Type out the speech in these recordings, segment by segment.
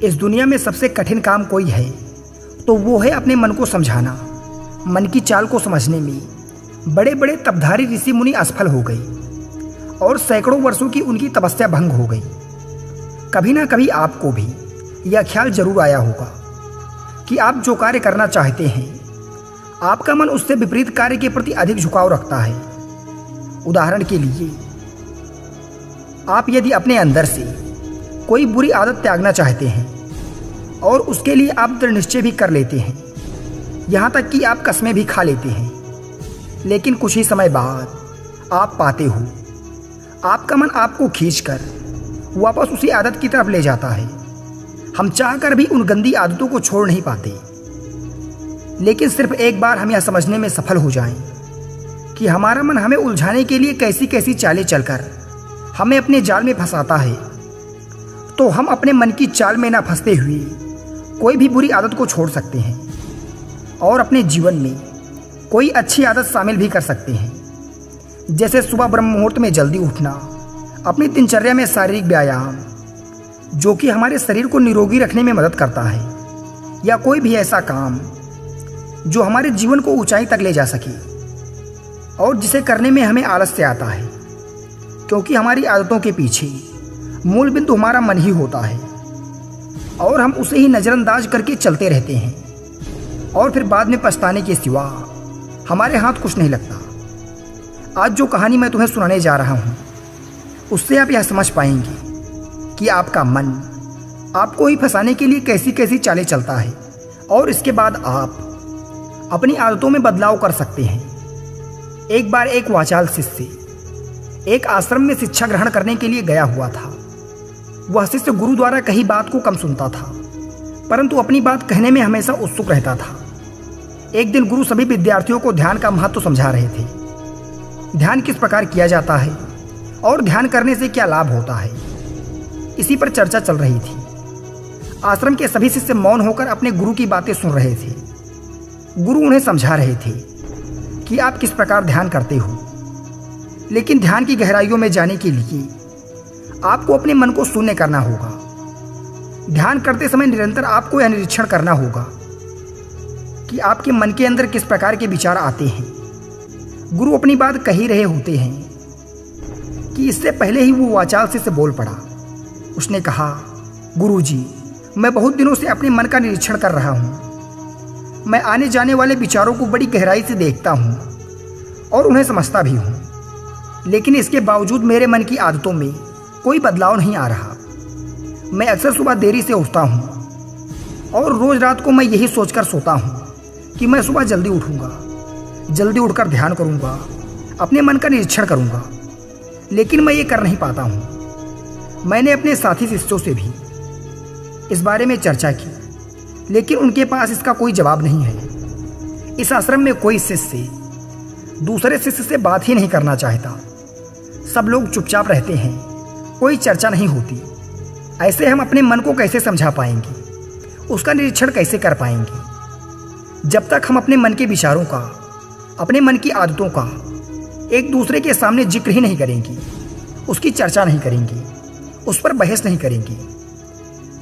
इस दुनिया में सबसे कठिन काम कोई है तो वो है अपने मन को समझाना। मन की चाल को समझने में बड़े बड़े तपधारी ऋषि मुनि असफल हो गए और सैकड़ों वर्षों की उनकी तपस्या भंग हो गई। कभी ना कभी आपको भी यह ख्याल जरूर आया होगा कि आप जो कार्य करना चाहते हैं आपका मन उससे विपरीत कार्य के प्रति अधिक झुकाव रखता है। उदाहरण के लिए, आप यदि अपने अंदर से कोई बुरी आदत त्यागना चाहते हैं और उसके लिए आप दृढ़ निश्चय भी कर लेते हैं, यहाँ तक कि आप कसमें भी खा लेते हैं, लेकिन कुछ ही समय बाद आप पाते हो आपका मन आपको खींचकर वापस उसी आदत की तरफ ले जाता है। हम चाहकर भी उन गंदी आदतों को छोड़ नहीं पाते, लेकिन सिर्फ एक बार हम यह समझने में सफल हो जाएं कि हमारा मन हमें उलझाने के लिए कैसी कैसी चालें चलकर हमें अपने जाल में फंसाता है, तो हम अपने मन की चाल में ना फंसते हुए कोई भी बुरी आदत को छोड़ सकते हैं और अपने जीवन में कोई अच्छी आदत शामिल भी कर सकते हैं। जैसे सुबह ब्रह्म मुहूर्त में जल्दी उठना, अपनी दिनचर्या में शारीरिक व्यायाम जो कि हमारे शरीर को निरोगी रखने में मदद करता है, या कोई भी ऐसा काम जो हमारे जीवन को ऊंचाई तक ले जा सके और जिसे करने में हमें आलस्य आता है, क्योंकि हमारी आदतों के पीछे मूल बिंदु हमारा मन ही होता है और हम उसे ही नज़रअंदाज करके चलते रहते हैं और फिर बाद में पछताने के सिवा हमारे हाथ कुछ नहीं लगता। आज जो कहानी मैं तुम्हें सुनाने जा रहा हूँ उससे आप यह समझ पाएंगे कि आपका मन आपको ही फंसाने के लिए कैसी कैसी चालें चलता है और इसके बाद आप अपनी आदतों में बदलाव कर सकते हैं। एक बार एक वाचाल शिष्य एक आश्रम में शिक्षा ग्रहण करने के लिए गया हुआ था। वह शिष्य गुरु द्वारा कही बात को कम सुनता था, परंतु अपनी बात कहने में हमेशा उत्सुक रहता था। एक दिन गुरु सभी विद्यार्थियों को ध्यान का महत्व समझा रहे थे। ध्यान किस प्रकार किया जाता है और ध्यान करने से क्या लाभ होता है, इसी पर चर्चा चल रही थी। आश्रम के सभी शिष्य मौन होकर अपने गुरु की बातें सुन रहे थे। गुरु उन्हें समझा रहे थे कि आप किस प्रकार ध्यान करते हो, लेकिन ध्यान की गहराइयों में जाने के लिए आपको अपने मन को शून्य करना होगा। ध्यान करते समय निरंतर आपको यह निरीक्षण करना होगा कि आपके मन के अंदर किस प्रकार के विचार आते हैं। गुरु अपनी बात कह ही रहे होते हैं कि इससे पहले ही वो वाचाल से बोल पड़ा। उसने कहा, गुरुजी, मैं बहुत दिनों से अपने मन का निरीक्षण कर रहा हूँ। मैं आने जाने वाले विचारों को बड़ी गहराई से देखता हूँ और उन्हें समझता भी हूँ, लेकिन इसके बावजूद मेरे मन की आदतों में कोई बदलाव नहीं आ रहा। मैं अक्सर सुबह देरी से उठता हूँ और रोज़ रात को मैं यही सोचकर सोता हूँ कि मैं सुबह जल्दी उठूँगा, जल्दी उठकर ध्यान करूँगा, अपने मन का निरीक्षण करूँगा, लेकिन मैं ये कर नहीं पाता हूँ। मैंने अपने साथी शिष्यों से भी इस बारे में चर्चा की, लेकिन उनके पास इसका कोई जवाब नहीं है। इस आश्रम में कोई शिष्य दूसरे शिष्य से बात ही नहीं करना चाहता। सब लोग चुपचाप रहते हैं, कोई चर्चा नहीं होती। ऐसे हम अपने मन को कैसे समझा पाएंगे, उसका निरीक्षण कैसे कर पाएंगे, जब तक हम अपने मन के विचारों का, अपने मन की आदतों का एक दूसरे के सामने जिक्र ही नहीं करेंगे, उसकी चर्चा नहीं करेंगे, उस पर बहस नहीं करेंगे,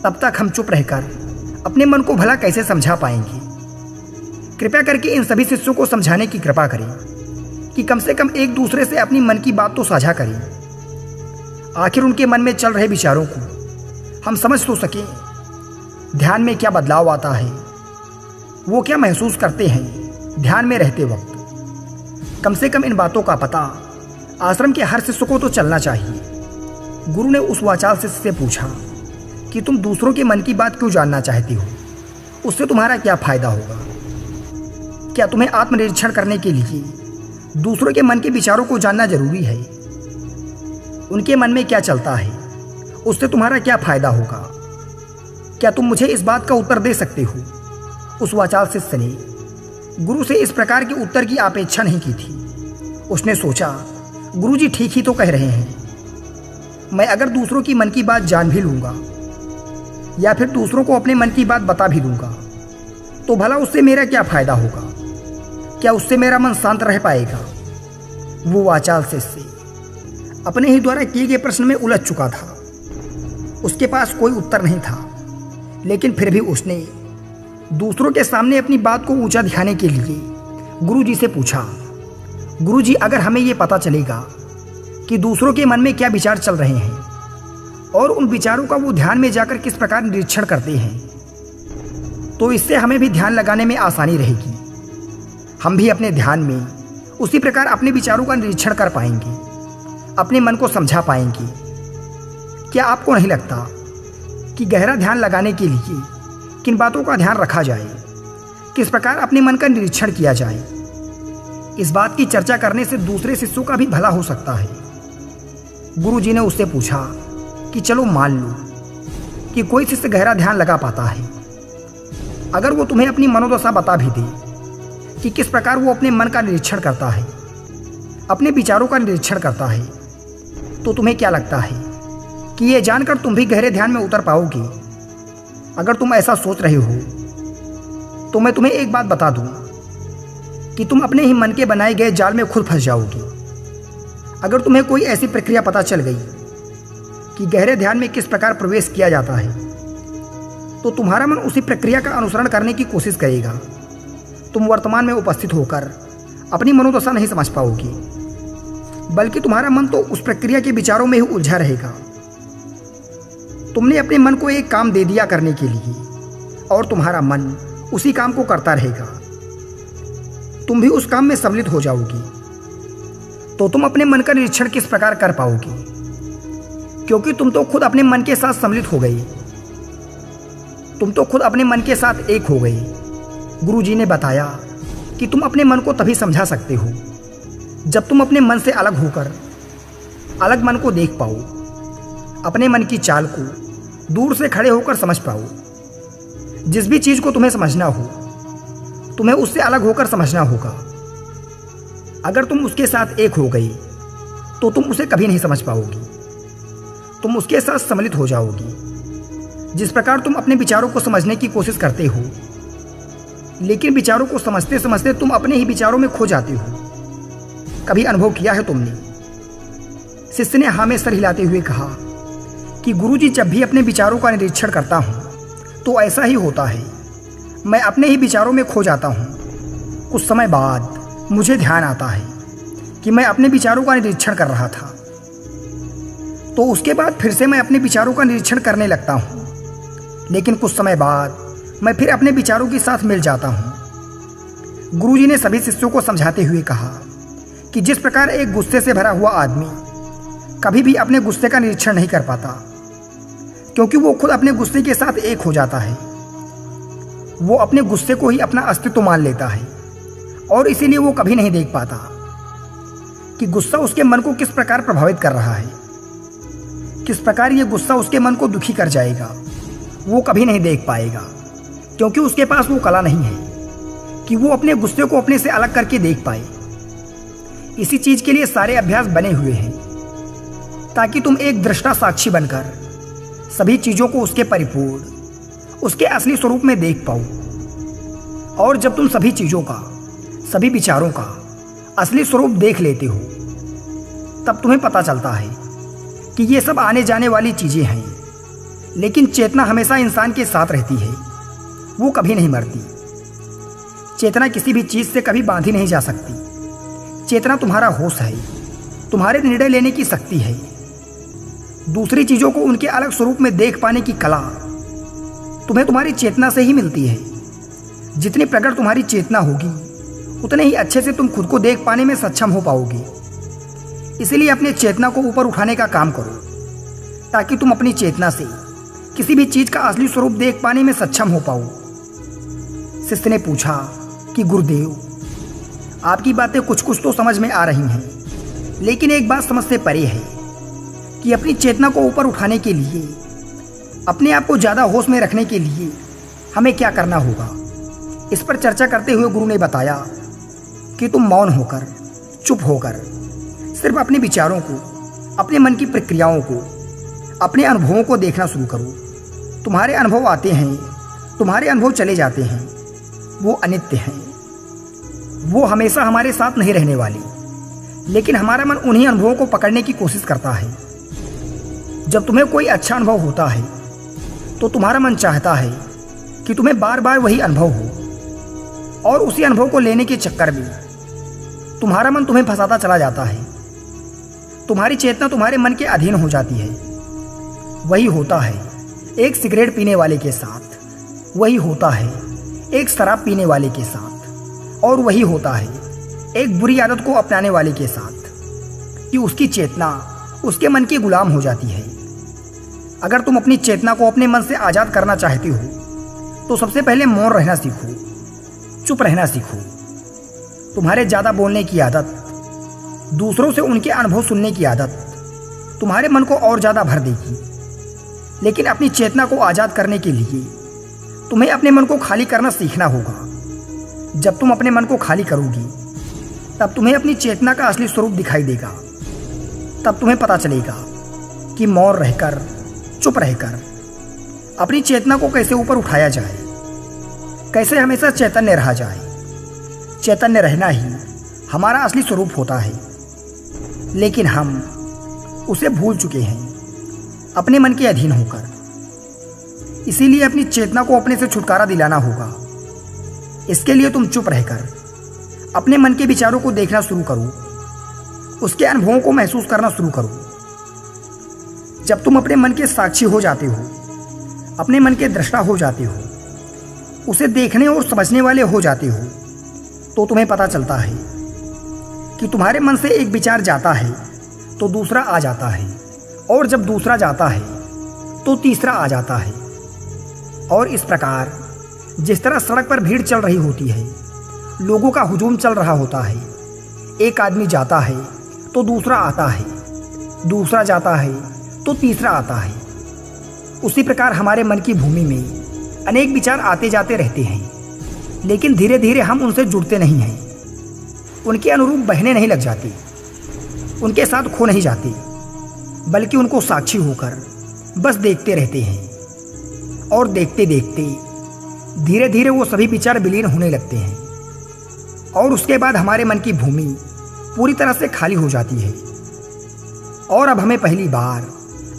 तब तक हम चुप रहकर अपने मन को भला कैसे समझा पाएंगे। कृपया करके इन सभी शिष्यों को समझाने की कृपा करें कि कम से कम एक दूसरे से अपनी मन की बात तो साझा करें। आखिर उनके मन में चल रहे विचारों को हम समझ तो सकें। ध्यान में क्या बदलाव आता है, वो क्या महसूस करते हैं ध्यान में रहते वक्त। कम से कम इन बातों का पता आश्रम के हर शिष्य को तो चलना चाहिए। गुरु ने उस वाचाल शिष्य से पूछा कि तुम दूसरों के मन की बात क्यों जानना चाहती हो, उससे तुम्हारा क्या फायदा होगा? क्या तुम्हें आत्मनिरीक्षण करने के लिए दूसरों के मन के विचारों को जानना जरूरी है? उनके मन में क्या चलता है, उससे तुम्हारा क्या फायदा होगा? क्या तुम मुझे इस बात का उत्तर दे सकते हो? उस वाचाल शिष्य ने गुरु से इस प्रकार के उत्तर की अपेक्षा नहीं की थी। उसने सोचा, गुरुजी ठीक ही तो कह रहे हैं। मैं अगर दूसरों की मन की बात जान भी लूँगा या फिर दूसरों को अपने मन की बात बता भी दूँगा, तो भला उससे मेरा क्या फ़ायदा होगा? क्या उससे मेरा मन शांत रह पाएगा? वो वाचाल शिष्य अपने ही द्वारा किए गए प्रश्न में उलझ चुका था। उसके पास कोई उत्तर नहीं था, लेकिन फिर भी उसने दूसरों के सामने अपनी बात को ऊंचा दिखाने के लिए गुरुजी से पूछा, गुरुजी अगर हमें ये पता चलेगा कि दूसरों के मन में क्या विचार चल रहे हैं और उन विचारों का वो ध्यान में जाकर किस प्रकार निरीक्षण करते हैं, तो इससे हमें भी ध्यान लगाने में आसानी रहेगी। हम भी अपने ध्यान में उसी प्रकार अपने विचारों का निरीक्षण कर पाएंगे, अपने मन को समझा पाएंगे। क्या आपको नहीं लगता कि गहरा ध्यान लगाने के लिए किन बातों का ध्यान रखा जाए, किस प्रकार अपने मन का निरीक्षण किया जाए? इस बात की चर्चा करने से दूसरे शिष्यों का भी भला हो सकता है। गुरुजी ने उससे पूछा कि चलो मान लो कि कोई शिष्य गहरा ध्यान लगा पाता है, अगर वो तुम्हें अपनी मनोदशा बता भी दे कि किस प्रकार वो अपने मन का निरीक्षण करता है, अपने विचारों का निरीक्षण करता है, तो तुम्हें क्या लगता है कि ये जानकर तुम भी गहरे ध्यान में उतर पाओगे? अगर तुम ऐसा सोच रहे हो तो मैं तुम्हें एक बात बता दूं कि तुम अपने ही मन के बनाए गए जाल में खुद फंस जाओगे। अगर तुम्हें कोई ऐसी प्रक्रिया पता चल गई कि गहरे ध्यान में किस प्रकार प्रवेश किया जाता है, तो तुम्हारा मन उसी प्रक्रिया का अनुसरण करने की कोशिश करेगा। तुम वर्तमान में उपस्थित होकर अपनी मनोदशा नहीं समझ पाओगे, बल्कि तुम्हारा मन तो उस प्रक्रिया के विचारों में ही उलझा रहेगा। तुमने अपने मन को एक काम दे दिया करने के लिए और तुम्हारा मन उसी काम को करता रहेगा। तुम भी उस काम में सम्मिलित हो जाओगी, तो तुम अपने मन का निरीक्षण किस प्रकार कर पाओगे? क्योंकि तुम तो खुद अपने मन के साथ सम्मिलित हो गए, तुम तो खुद अपने मन के साथ एक हो गए। गुरुजी ने बताया कि तुम अपने मन को तभी समझा सकते हो जब तुम अपने मन से अलग होकर अलग मन को देख पाओ, अपने मन की चाल को दूर से खड़े होकर समझ पाओ। जिस भी चीज़ को तुम्हें समझना हो, तुम्हें उससे अलग होकर समझना होगा। अगर तुम उसके साथ एक हो गई तो तुम उसे कभी नहीं समझ पाओगी, तुम उसके साथ सम्मिलित हो जाओगी। जिस प्रकार तुम अपने विचारों को समझने की कोशिश करते हो, लेकिन विचारों को समझते समझते तुम अपने ही विचारों में खो जाते हो। कभी अनुभव किया है तुमने? शिष्य ने हाँ में सर हिलाते हुए कहा कि गुरुजी, जब भी अपने विचारों का निरीक्षण करता हूँ तो ऐसा ही होता है, मैं अपने ही विचारों में खो जाता हूँ। कुछ समय बाद मुझे ध्यान आता है कि मैं अपने विचारों का निरीक्षण कर रहा था, तो उसके बाद फिर से मैं अपने विचारों का निरीक्षण करने लगता हूँ, लेकिन कुछ समय बाद मैं फिर अपने विचारों के साथ मिल जाता हूँ। गुरुजी ने सभी शिष्यों को समझाते हुए कहा कि जिस प्रकार एक गुस्से से भरा हुआ आदमी कभी भी अपने गुस्से का निरीक्षण नहीं कर पाता, क्योंकि वो खुद अपने गुस्से के साथ एक हो जाता है। वो अपने गुस्से को ही अपना अस्तित्व मान लेता है और इसीलिए वो कभी नहीं देख पाता कि गुस्सा उसके मन को किस प्रकार प्रभावित कर रहा है, किस प्रकार ये गुस्सा उसके मन को दुखी कर जाएगा। वो कभी नहीं देख पाएगा, क्योंकि उसके पास वो कला नहीं है कि वो अपने गुस्से को अपने से अलग करके देख पाए। इसी चीज के लिए सारे अभ्यास बने हुए हैं, ताकि तुम एक दृष्टा साक्षी बनकर सभी चीजों को उसके परिपूर्ण, उसके असली स्वरूप में देख पाओ। और जब तुम सभी चीजों का, सभी विचारों का असली स्वरूप देख लेते हो, तब तुम्हें पता चलता है कि ये सब आने जाने वाली चीजें हैं, लेकिन चेतना हमेशा इंसान के साथ रहती है, वो कभी नहीं मरती। चेतना किसी भी चीज से कभी बांधी नहीं जा सकती। चेतना तुम्हारा होश है, तुम्हारे निर्णय लेने की शक्ति है, दूसरी चीजों को उनके अलग स्वरूप में देख पाने की कला तुम्हें तुम्हारी चेतना से ही मिलती है। जितनी प्रकट तुम्हारी चेतना होगी, उतने ही अच्छे से तुम खुद को देख पाने में सक्षम हो पाओगे। इसलिए अपने चेतना को ऊपर उठाने का काम करो, ताकि तुम अपनी चेतना से किसी भी चीज का असली स्वरूप देख पाने में सक्षम हो पाओ। शिष्य ने पूछा कि गुरुदेव, आपकी बातें कुछ कुछ तो समझ में आ रही हैं, लेकिन एक बात समझ से परे है कि अपनी चेतना को ऊपर उठाने के लिए, अपने आप को ज़्यादा होश में रखने के लिए हमें क्या करना होगा। इस पर चर्चा करते हुए गुरु ने बताया कि तुम मौन होकर, चुप होकर सिर्फ अपने विचारों को, अपने मन की प्रक्रियाओं को, अपने अनुभवों को देखना शुरू करो। तुम्हारे अनुभव आते हैं, तुम्हारे अनुभव चले जाते हैं, वो अनित्य हैं, वो हमेशा हमारे साथ नहीं रहने वाली। लेकिन हमारा मन उन्हीं अनुभवों को पकड़ने की कोशिश करता है। जब तुम्हें कोई अच्छा अनुभव होता है तो तुम्हारा मन चाहता है कि तुम्हें बार बार वही अनुभव हो, और उसी अनुभव को लेने के चक्कर में तुम्हारा मन तुम्हें फंसाता चला जाता है। तुम्हारी चेतना तुम्हारे मन के अधीन हो जाती है। वही होता है एक सिगरेट पीने वाले के साथ, वही होता है एक शराब पीने वाले के साथ, और वही होता है एक बुरी आदत को अपनाने वाले के साथ कि उसकी चेतना उसके मन की गुलाम हो जाती है। अगर तुम अपनी चेतना को अपने मन से आज़ाद करना चाहती हो तो सबसे पहले मौन रहना सीखो, चुप रहना सीखो। तुम्हारे ज़्यादा बोलने की आदत, दूसरों से उनके अनुभव सुनने की आदत तुम्हारे मन को और ज़्यादा भर देगी। लेकिन अपनी चेतना को आज़ाद करने के लिए तुम्हें अपने मन को खाली करना सीखना होगा। जब तुम अपने मन को खाली करोगी तब तुम्हें अपनी चेतना का असली स्वरूप दिखाई देगा। तब तुम्हें पता चलेगा कि मौन रहकर, चुप रहकर अपनी चेतना को कैसे ऊपर उठाया जाए, कैसे हमेशा चैतन्य रहा जाए। चैतन्य रहना ही हमारा असली स्वरूप होता है, लेकिन हम उसे भूल चुके हैं अपने मन के अधीन होकर। इसीलिए अपनी चेतना को अपने से छुटकारा दिलाना होगा। इसके लिए तुम चुप रहकर अपने मन के विचारों को देखना शुरू करो, उसके अनुभवों को महसूस करना शुरू करो। जब तुम अपने मन के साक्षी हो जाते हो, अपने मन के दृष्टा हो जाते हो, उसे देखने और समझने वाले हो जाते हो, तो तुम्हें पता चलता है कि तुम्हारे मन से एक विचार जाता है तो दूसरा आ जाता है, और जब दूसरा जाता है तो तीसरा आ जाता है। और इस प्रकार जिस तरह सड़क पर भीड़ चल रही होती है, लोगों का हुजूम चल रहा होता है, एक आदमी जाता है तो दूसरा आता है, दूसरा जाता है तो तीसरा आता है। उसी प्रकार हमारे मन की भूमि में अनेक विचार आते जाते रहते हैं, लेकिन धीरे धीरे हम उनसे जुड़ते नहीं हैं, उनके अनुरूप बहने नहीं लग जाते, उनके साथ खो नहीं जाते, बल्कि उनको साक्षी होकर बस देखते रहते हैं। और देखते देखते धीरे धीरे वो सभी विचार विलीन होने लगते हैं, और उसके बाद हमारे मन की भूमि पूरी तरह से खाली हो जाती है। और अब हमें पहली बार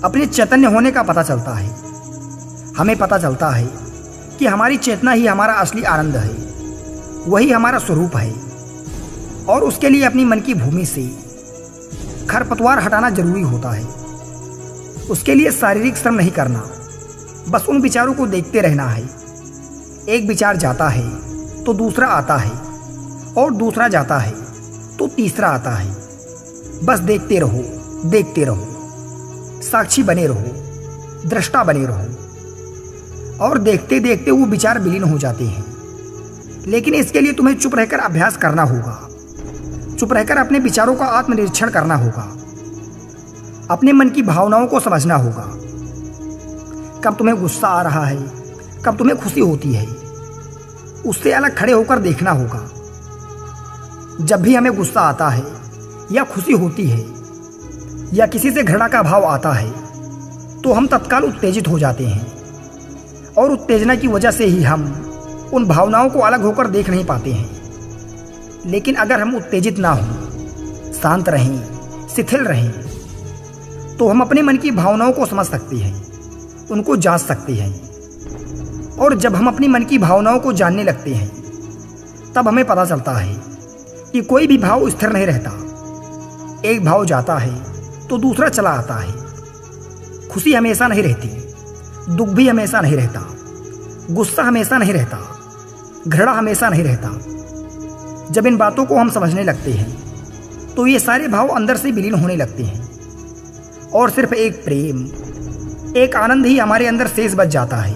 अपने चैतन्य होने का पता चलता है। हमें पता चलता है कि हमारी चेतना ही हमारा असली आनंद है, वही हमारा स्वरूप है। और उसके लिए अपनी मन की भूमि से खरपतवार हटाना जरूरी होता है। उसके लिए शारीरिक श्रम नहीं करना, बस उन विचारों को देखते रहना है। एक विचार जाता है तो दूसरा आता है, और दूसरा जाता है तो तीसरा आता है। बस देखते रहो, देखते रहो, साक्षी बने रहो, दृष्टा बने रहो। और देखते देखते वो विचार विलीन हो जाते हैं। लेकिन इसके लिए तुम्हें चुप रहकर अभ्यास करना होगा, चुप रहकर अपने विचारों का आत्मनिरीक्षण करना होगा, अपने मन की भावनाओं को समझना होगा। कब तुम्हें गुस्सा आ रहा है, कब तुम्हें खुशी होती है, उससे अलग खड़े होकर देखना होगा। जब भी हमें गुस्सा आता है या खुशी होती है या किसी से घृणा का भाव आता है, तो हम तत्काल उत्तेजित हो जाते हैं, और उत्तेजना की वजह से ही हम उन भावनाओं को अलग होकर देख नहीं पाते हैं। लेकिन अगर हम उत्तेजित ना हों, शांत रहें, शिथिल रहें, तो हम अपने मन की भावनाओं को समझ सकते हैं, उनको जांच सकते हैं। और जब हम अपनी मन की भावनाओं को जानने लगते हैं, तब हमें पता चलता है कि कोई भी भाव स्थिर नहीं रहता। एक भाव जाता है तो दूसरा चला आता है। खुशी हमेशा नहीं रहती, दुख भी हमेशा नहीं रहता, गुस्सा हमेशा नहीं रहता, घृणा हमेशा नहीं रहता। जब इन बातों को हम समझने लगते हैं तो ये सारे भाव अंदर से विलीन होने लगते हैं, और सिर्फ एक प्रेम, एक आनंद ही हमारे अंदर शेष बच जाता है।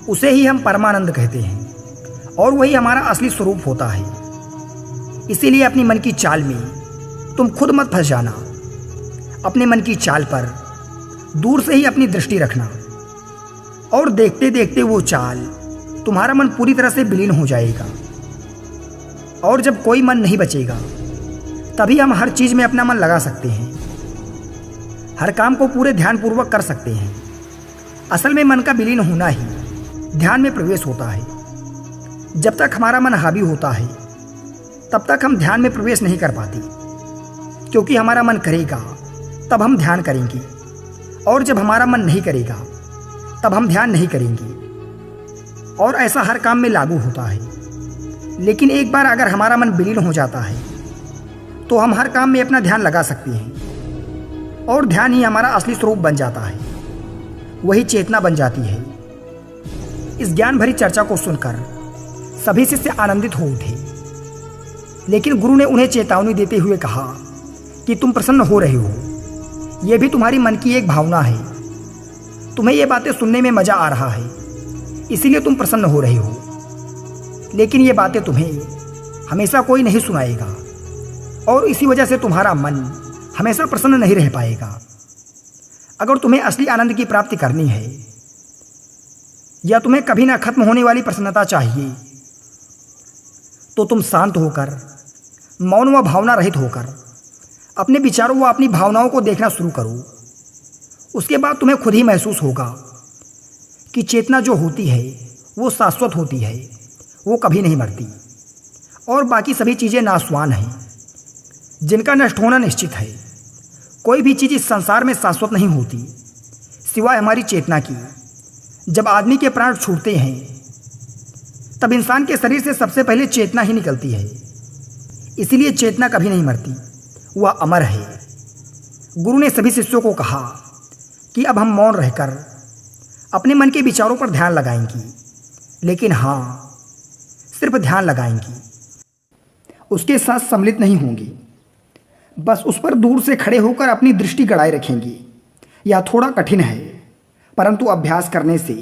उसे ही हम परमानंद कहते हैं, और वही हमारा असली स्वरूप होता है। इसीलिए अपनी मन की चाल में तुम खुद मत फंस जाना। अपने मन की चाल पर दूर से ही अपनी दृष्टि रखना, और देखते देखते वो चाल तुम्हारा मन पूरी तरह से विलीन हो जाएगा। और जब कोई मन नहीं बचेगा, तभी हम हर चीज़ में अपना मन लगा सकते हैं, हर काम को पूरे ध्यानपूर्वक कर सकते हैं। असल में मन का विलीन होना ही ध्यान में प्रवेश होता है। जब तक हमारा मन हावी होता है, तब तक हम ध्यान में प्रवेश नहीं कर पाते, क्योंकि हमारा मन करेगा तब हम ध्यान करेंगे, और जब हमारा मन नहीं करेगा तब हम ध्यान नहीं करेंगे। और ऐसा हर काम में लागू होता है। लेकिन एक बार अगर हमारा मन विलीन हो जाता है तो हम हर काम में अपना ध्यान लगा सकते हैं और ध्यान ही हमारा असली स्वरूप बन जाता है, वही चेतना बन जाती है। इस ज्ञान भरी चर्चा को सुनकर सभी शिष्य आनंदित हो उठे। लेकिन गुरु ने उन्हें चेतावनी देते हुए कहा कि तुम प्रसन्न हो रहे हो, यह भी तुम्हारी मन की एक भावना है। तुम्हें ये बातें सुनने में मजा आ रहा है, इसीलिए तुम प्रसन्न हो रहे हो। लेकिन ये बातें तुम्हें हमेशा कोई नहीं सुनाएगा और इसी वजह से तुम्हारा मन हमेशा प्रसन्न नहीं रह पाएगा। अगर तुम्हें असली आनंद की प्राप्ति करनी है या तुम्हें कभी ना खत्म होने वाली प्रसन्नता चाहिए तो तुम शांत होकर, मौन व भावना रहित होकर अपने विचारों व अपनी भावनाओं को देखना शुरू करो। उसके बाद तुम्हें खुद ही महसूस होगा कि चेतना जो होती है वो शाश्वत होती है, वो कभी नहीं मरती और बाकी सभी चीज़ें नाशवान हैं जिनका नष्ट होना निश्चित है। कोई भी चीज़ इस संसार में शाश्वत नहीं होती सिवाय हमारी चेतना की। जब आदमी के प्राण छूटते हैं तब इंसान के शरीर से सबसे पहले चेतना ही निकलती है। इसीलिए चेतना कभी नहीं मरती, वह अमर है। गुरु ने सभी शिष्यों को कहा कि अब हम मौन रहकर अपने मन के विचारों पर ध्यान लगाएंगी, लेकिन हाँ, सिर्फ ध्यान लगाएंगी, उसके साथ सम्मिलित नहीं होंगी। बस उस पर दूर से खड़े होकर अपनी दृष्टि गड़ाए रखेंगी। यह थोड़ा कठिन है, परंतु अभ्यास करने से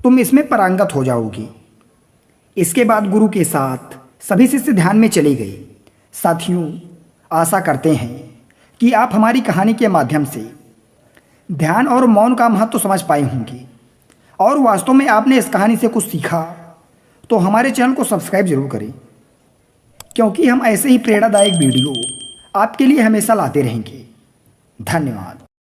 तुम इसमें पारंगत हो जाओगी। इसके बाद गुरु के साथ सभी शिष्य ध्यान में चले गए। साथियों, आशा करते हैं कि आप हमारी कहानी के माध्यम से ध्यान और मौन का महत्व तो समझ पाए होंगे और वास्तव में आपने इस कहानी से कुछ सीखा तो हमारे चैनल को सब्सक्राइब जरूर करें, क्योंकि हम ऐसे ही प्रेरणादायक वीडियो आपके लिए हमेशा लाते रहेंगे। धन्यवाद।